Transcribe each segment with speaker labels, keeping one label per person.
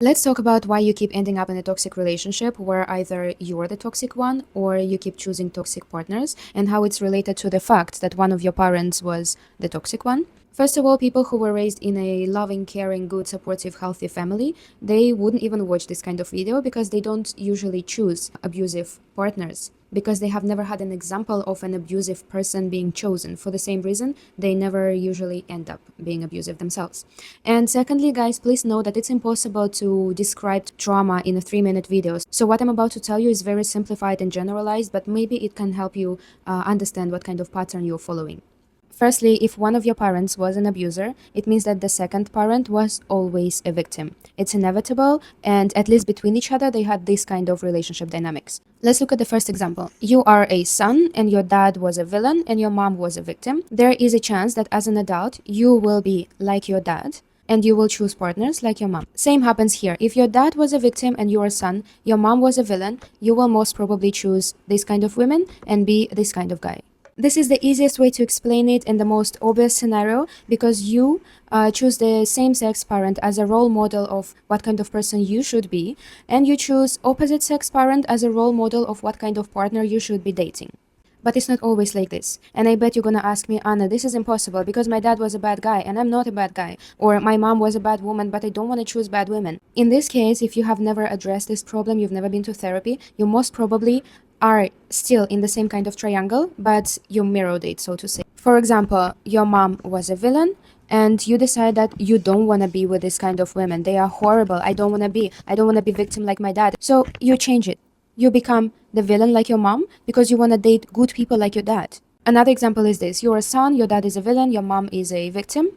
Speaker 1: Let's talk about why you keep ending up in a toxic relationship where either you're the toxic one or you keep choosing toxic partners, and how it's related to the fact that one of your parents was the toxic one. First of all, people who were raised in a loving, caring, good, supportive, healthy family, they wouldn't even watch this kind of video because they don't usually choose abusive partners, because they have never had an example of an abusive person being chosen. For the same reason, they never usually end up being abusive themselves. And secondly, guys, please know that it's impossible to describe trauma in a 3-minute video. So what I'm about to tell you is very simplified and generalized, but maybe it can help you understand what kind of pattern you're following. Firstly, if one of your parents was an abuser, it means that the second parent was always a victim. It's inevitable, and at least between each other, they had this kind of relationship dynamics. Let's look at the first example. You are a son, and your dad was a villain, and your mom was a victim. There is a chance that as an adult, you will be like your dad, and you will choose partners like your mom. Same happens here. If your dad was a victim and you're a son, your mom was a villain, you will most probably choose this kind of women and be this kind of guy. This is the easiest way to explain it in the most obvious scenario, because you choose the same-sex parent as a role model of what kind of person you should be, and you choose opposite-sex parent as a role model of what kind of partner you should be dating. But it's not always like this. And I bet you're gonna ask me, Anna, this is impossible because my dad was a bad guy and I'm not a bad guy. Or my mom was a bad woman, but I don't want to choose bad women. In this case, if you have never addressed this problem, you've never been to therapy, you most probably are still in the same kind of triangle, but you mirrored it, so to say. For example, your mom was a villain, and you decide that you don't want to be with this kind of women. They are horrible. I don't want to be victim like my dad. So you change it. You become the villain like your mom because you want to date good people like your dad. Another example is this. You're a son, your dad is a villain, your mom is a victim.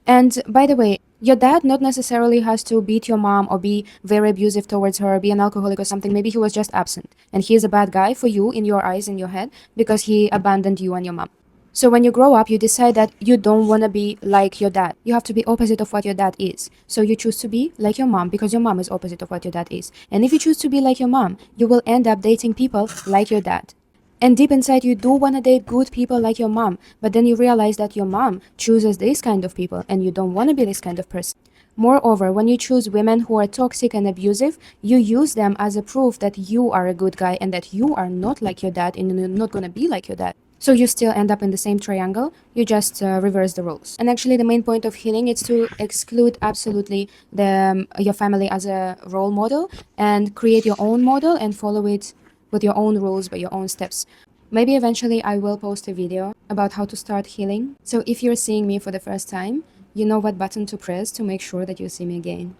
Speaker 1: And by the way, your dad not necessarily has to beat your mom or be very abusive towards her, be an alcoholic or something. Maybe he was just absent. And he is a bad guy for you in your eyes, in your head, because he abandoned you and your mom. So when you grow up, you decide that you don't want to be like your dad. You have to be opposite of what your dad is. So you choose to be like your mom because your mom is opposite of what your dad is. And if you choose to be like your mom, you will end up dating people like your dad. And deep inside, you do want to date good people like your mom, but then you realize that your mom chooses this kind of people and you don't want to be this kind of person. Moreover, when you choose women who are toxic and abusive, you use them as a proof that you are a good guy and that you are not like your dad and you're not going to be like your dad. So you still end up in the same triangle, you just reverse the roles. And actually the main point of healing is to exclude absolutely your family as a role model and create your own model and follow it with your own rules, by your own steps. Maybe eventually I will post a video about how to start healing. So if you're seeing me for the first time, you know what button to press to make sure that you see me again.